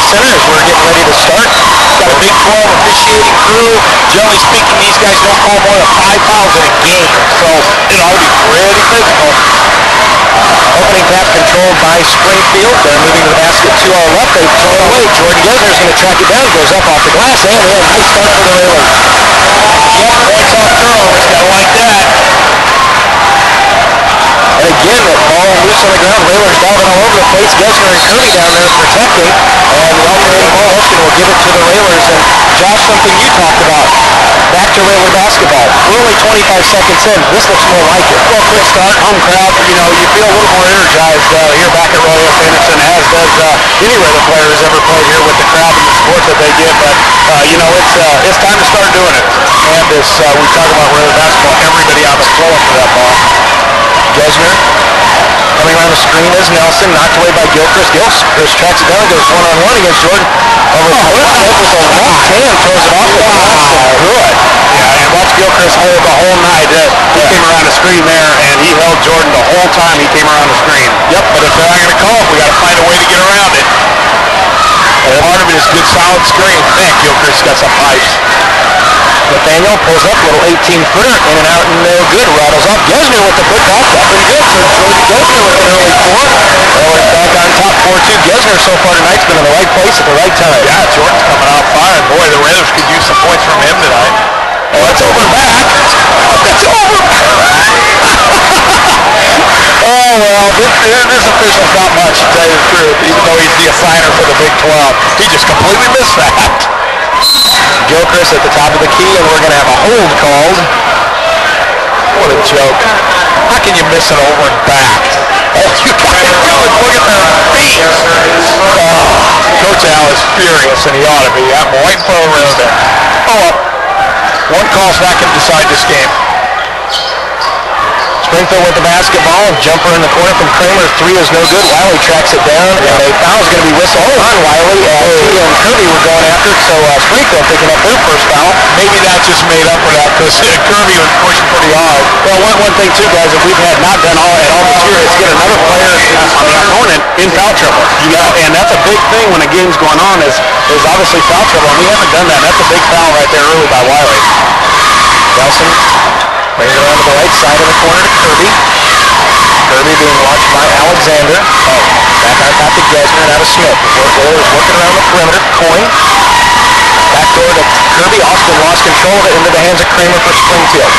Center as we're getting ready to start. Got a Big 12 officiating crew. Generally speaking, these guys don't call more than 5 fouls in a game, so it ought to be pretty physical. Opening pass controlled by Springfield. They're moving to the basket to our left. They throw it away. Jordan Gesner's going to track it down. Goes up off the glass and in. Nice start for the Railers. Yep, points off turnovers. Gotta like that. And again, that ball loose on the ground. Railers diving all over the place. Gesner and Kirby down there protecting. And the alternating ball, Hoskin will give it to the Railers. And Josh, something you talked about. Back to Railer basketball. We're only 25 seconds in. This looks more like it. Well, quick start, home crowd. You know, you feel a little more energized here back at Royal Anderson, as does any Railer player who's ever played here with the crowd and the support that they get. But, you know, it's time to start doing it. And as we talk about Railer basketball, everybody on the floor for that ball. Gesner coming around the screen is Nelson, knocked away by Gilchrist. Gilchrist tracks it down, goes one-on-one against Jordan. Over with the left hand, throws it off the glass. Good. Yeah, and watch Gilchrist hold the whole night. He came around the screen there, and he held Jordan the whole time he came around the screen. Yep, but if they're not going to call it, we got to find a way to get around it. And part of it is good, solid screen. Man, Gilchrist got some pipes. Nathaniel pulls up, little 18-footer, in and out, and no good. Rattles off. Gesner with the putback, up and good for Jordan Gesner with an early 4. Railers back on top 4-2. Gesner so far tonight's been in the right place at the right time. Yeah, Jordan's coming out firing. Boy, the Railers could use some points from him tonight. Oh, that's over back. That's over. Oh, well, this official's not much, to tell you the truth, even though he's the assigner for the Big 12. He just completely missed that. Gilchrist at the top of the key, and we're going to have a hold called. What a joke. How can you miss it over and back? All you got to do is look at their feet. Coach Al is furious, and he ought to be. I'm waiting for a rail there. Oh, one call's not going to decide this game. Springfield with the basketball. Jumper in the corner from Kramer. 3 is no good. Wiley tracks it down. And a foul's going to be whistled on Wiley. He and Kirby were going after it, so Springfield picking up their first foul. Maybe that just made up for that because Kirby was pushing pretty hard. Well, one thing too, guys, that we've had not done all this year is get another player on the opponent in foul trouble. You know, and that's a big thing when a game's going on is obviously foul trouble. And we haven't done that. That's a big foul right there early by Wiley. Nelson brings it around to the right side of the corner to Kirby. Kirby being watched by Alexander. Back on top to Gesner and out of Smith. Railers working around the perimeter. Coin. Back door to Kirby. Austin lost control of it into the hands of Kramer for Springfield.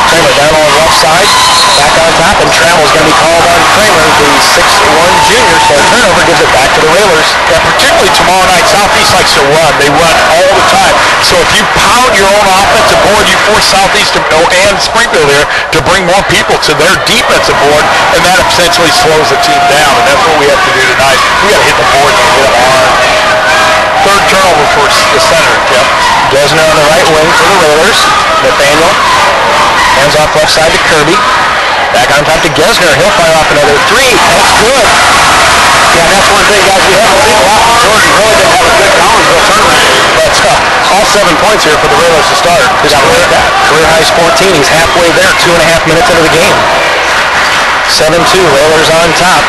Kramer down on the left side. Back on top, and travel's going to be called on Kramer, the 6'1 junior. So a turnover gives it back to the Railers. Yeah, particularly tomorrow night, Southeast likes to run. They run all the time. So if you pound your own offensive board, you force Southeast and Springfield there to bring more people to their defensive board, and that essentially slows the team down. And that's what we have to do tonight. We got to hit the board and hit them hard. Third turnover for the center, Jeff. Gesner on the right wing for the Railers. Nathaniel hands off left side to Kirby. Back on top to Gesner. He'll fire off another 3. That's good. Yeah, that's one thing, guys. We haven't seen a lot from Jordan. Really didn't have a good Collinsville tournament. But all 7 points here for the Railers to start. His career high is 14. He's halfway there, 2.5 minutes into the game. 7-2. Railers on top.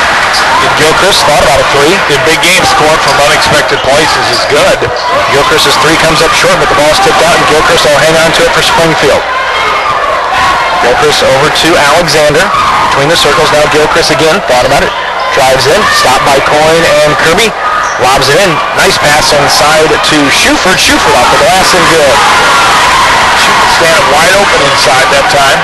Gilchrist thought about a 3. The big game scoring from unexpected places is good. Gilchrist's 3 comes up short, but the ball's tipped out, and Gilchrist will hang on to it for Springfield. Gilchrist over to Alexander. Between the circles now, Gilchrist again. Thought about it. Drives in. Stopped by Coyne and Kirby. Lobs it in. Nice pass inside to Shuford. Shuford off the glass and good. Shuford standing wide open inside that time.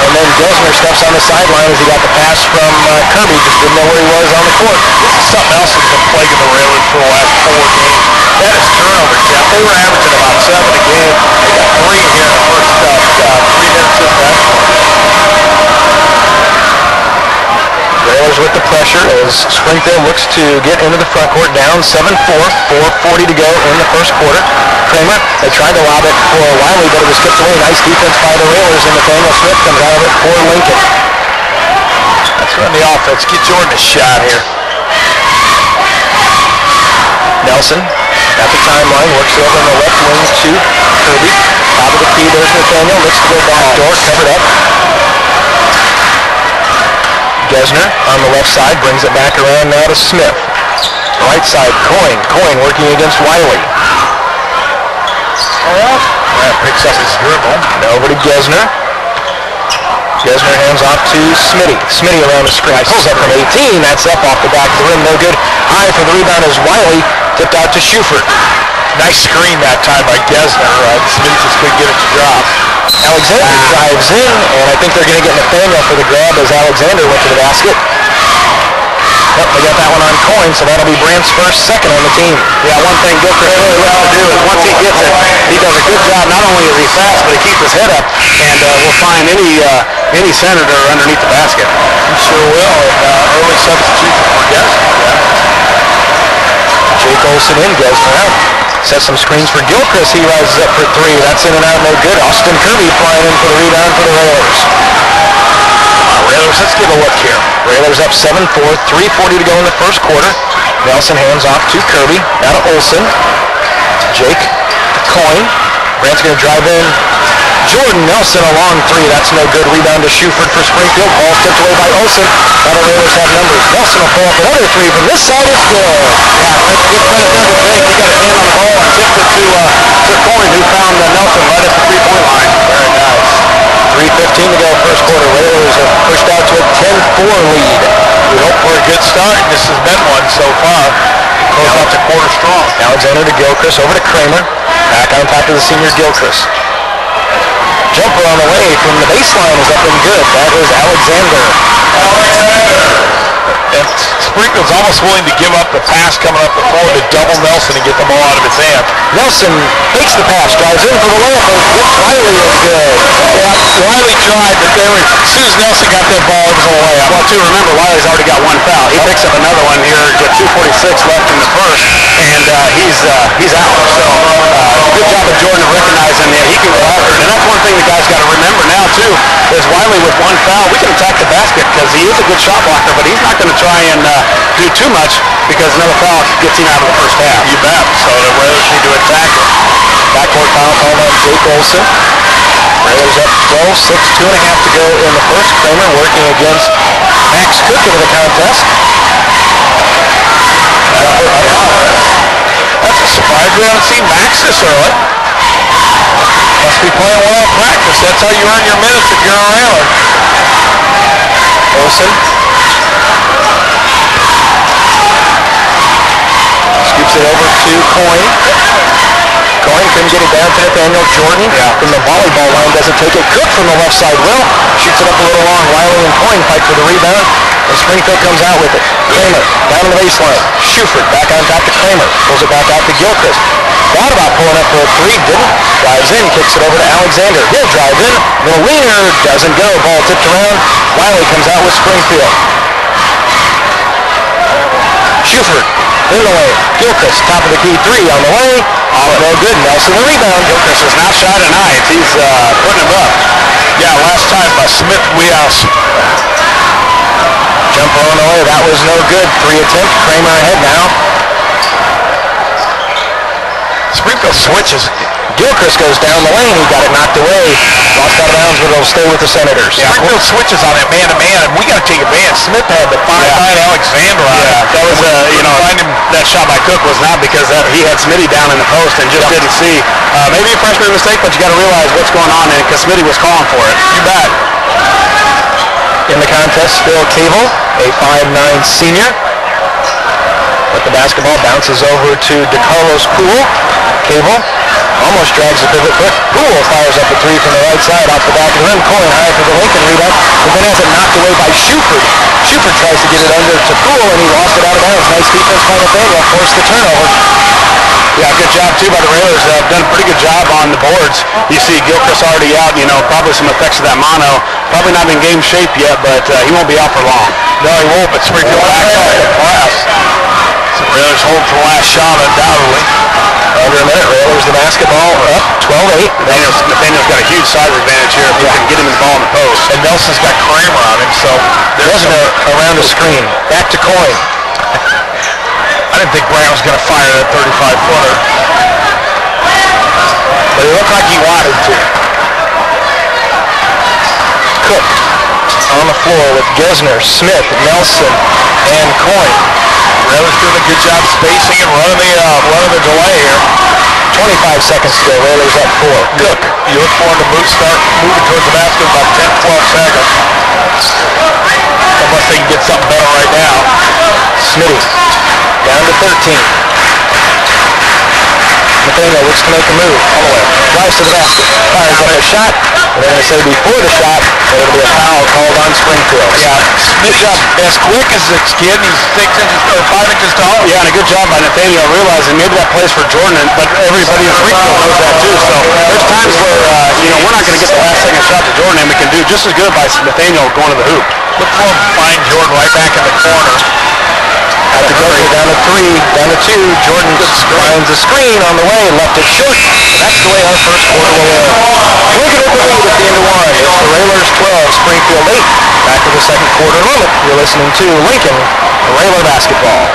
And then Gesner steps on the sideline as he got the pass from Kirby. Just didn't know where he was on the court. This is something else that's been plaguing the Railers for the last 4 games. That is turnover, Jeff. They were averaging about 7 a game. They got 3 here in the first 3 minutes of that. Railers with the pressure as Springfield looks to get into the front court, down 7-4, 4:40 to go in the first quarter. Kramer, they tried to lob it for Wiley, but it was tipped away. Nice defense by the Railers, and Nathaniel Smith comes out of it for Lincoln. Let's run the offense. Get Jordan a shot here. Nelson at the timeline, works it over on the left wing to Kirby. Top of the key, there's Nathaniel. Looks to go back door, covered up. Gesner on the left side, brings it back around now to Smith. Right side, Coyne working against Wiley. Picks up his dribble. Over to Gesner. Gesner hands off to Smitty. Smitty around the screen. Pulls up from 18. That's up off the back of the rim. No good. High for the rebound is Wiley. Tipped out to Schufert. Nice screen that time by Gesner. Smitty just couldn't get it to drop. Alexander drives in, and I think they're going to get Nathaniel for the grab as Alexander went to the basket. Yep, they got that one on Coyne, so that'll be Brandt's first second on the team. Yeah, one thing Gilchrist really loves to do is once he gets it, he does a good job. Not only is he fast, but he keeps his head up, and will find any senator underneath the basket. He sure will. And early substitution for Gesner. Jake Olsen in, Gesner out. Set some screens for Gilchrist. He rises up for three. That's in and out, no good. Austin Kirby flying in for the rebound for the Railers. Railers, let's give a look here. Railers up 7-4, 3:40 to go in the first quarter. Nelson hands off to Kirby. Now to Olsen. Jake to Coyne. Brandt's going to drive in. Jordan Nelson a long three. That's no good. Rebound to Schufert for Springfield. Ball tipped away by Olsen. Now the Railers have numbers. Nelson will pull up another three from this side. It's good. Yeah, let's give credit there to Jake. He got his hand on the ball and tipped it to Coyne, who found Nelson right at the three-point line. Very nice. 3:15 to go first quarter. Railers have pushed out to a 10-4 lead. We hope for a good start, and this has been one so far. Close out to quarter strong. Alexander to Gilchrist, over to Kramer. Back on top of the senior Gilchrist. Jumper on the way from the baseline is up and good. That is Alexander. And Springfield's almost willing to give up the pass coming up the floor to double Nelson and get the ball out of his hand. Nelson fakes the pass, drives in for the layup, and Wiley is good. Yeah, Wiley tried, but as soon as Nelson got that ball, it was a layup. Well, too, remember, Wiley's already got one foul. He picks up another one here, just 2:46 left in the first, and he's out. So, good job of Jordan of recognizing that he can go after it. And that's one thing the guys got to remember now, too, is Wiley with one foul. We can attack the basket because he is a good shot blocker, but he's not going to try and do too much because another foul gets him out of the first half. You bet. So the Railers need to attack it. Backcourt foul called on Jake Olsen. Railers up 12-6, 2.5 to go in the first. Kramer working against Max Cook into the contest. That's a surprise. We haven't seen Max this early. Must be playing well in practice. That's how you earn your minutes if you're a Railer. Olsen. Scoops it over to Coyne. Coyne couldn't get it down to Nathaniel. Jordan from the volleyball line doesn't take it. Cook from the left side will. Shoots it up a little long. Wiley and Coyne fight for the rebound. And Springfield comes out with it. Kramer down on the baseline. Schufert back on top to Kramer. Pulls it back out to Gilchrist. Thought about pulling up for a three. Didn't. Drives in. Kicks it over to Alexander. He'll drive in. The wiener doesn't go. Ball tipped around. Wiley comes out with Springfield. Schufert in the lane. Gilchrist, top of the key, three on the way. All no good. Nelson the rebound. Gilchrist is not shy tonight. He's putting him up. Yeah, last time Smith Wheelhouse. Jumper on the way. That was no good. Three attempt. Kramer ahead now. Springfield switches. Gilchrist goes down the lane. He got it knocked away. Lost out of bounds, but it'll stay with the Senators. Yeah, Springfield switches on that man-to-man, and we got to take advantage. Smith had the find Alexander on it. That was that shot by Cook was not because he had Smitty down in the post and just didn't see. Maybe a freshman mistake, but you got to realize what's going on in it because Smitty was calling for it. You bet. In the contest, Phil Cable, a 5'9" senior. But the basketball bounces over to DeCarlos Poole. Cable almost drags the pivot foot. Poole fires up a three from the right side off the back of the rim. Coyne high for the Lincoln rebound, but then has it knocked away by Schufert. Schufert tries to get it under to Poole, and he lost it out of bounds. Nice defense by Nathaniel. Forced the turnover. Yeah, good job, too, by the Railers. They've done a pretty good job on the boards. You see Gilchrist already out, probably some effects of that mono. Probably not in game shape yet, but he won't be out for long. No, he won't, but Springfield back off the press. So Railers hold for the last shot, undoubtedly. Under a minute, Railers the basketball up 12-8. Nathaniel's got a huge size advantage here if he can get him the ball in the post. And Nelson's got Kramer on him, so there's around the screen. Back to Coyne. I didn't think Brown was going to fire that 35-footer. But it looked like he wanted to. Cook on the floor with Gesner, Smith, Nelson, and Coyne. Raylor's doing a good job spacing and running the delay here. 25 seconds to go. Raylor's up 4. Cook, you look for him to start moving towards the basket in about 10, 12 seconds. Unless they can get something better right now. Smitty down to 13. Nathaniel looks to make a move. All the way. Drives to the basket. Fires up a shot. And then they say before the shot, there will be a foul called on Springfield. Yeah, Smitty's as quick as this kid. He's 6 inches or 5 inches tall. Yeah, and a good job by Nathaniel realizing maybe that plays for Jordan, but everybody in Springfield knows that too. So there's times where, we're not going to get the last second shot to Jordan, and we can do just as good by Nathaniel going to the hoop. Look for him to find Jordan right back in the corner. At the Joker, down to 3, down to 2. Jordan finds a screen on the way, left it short. That's the way our first quarter will end. Lincoln with the lead at the end of 1. It's the Raylors 12, Springfield 8. Back to the second quarter limit. You're listening to Lincoln Rayler Basketball.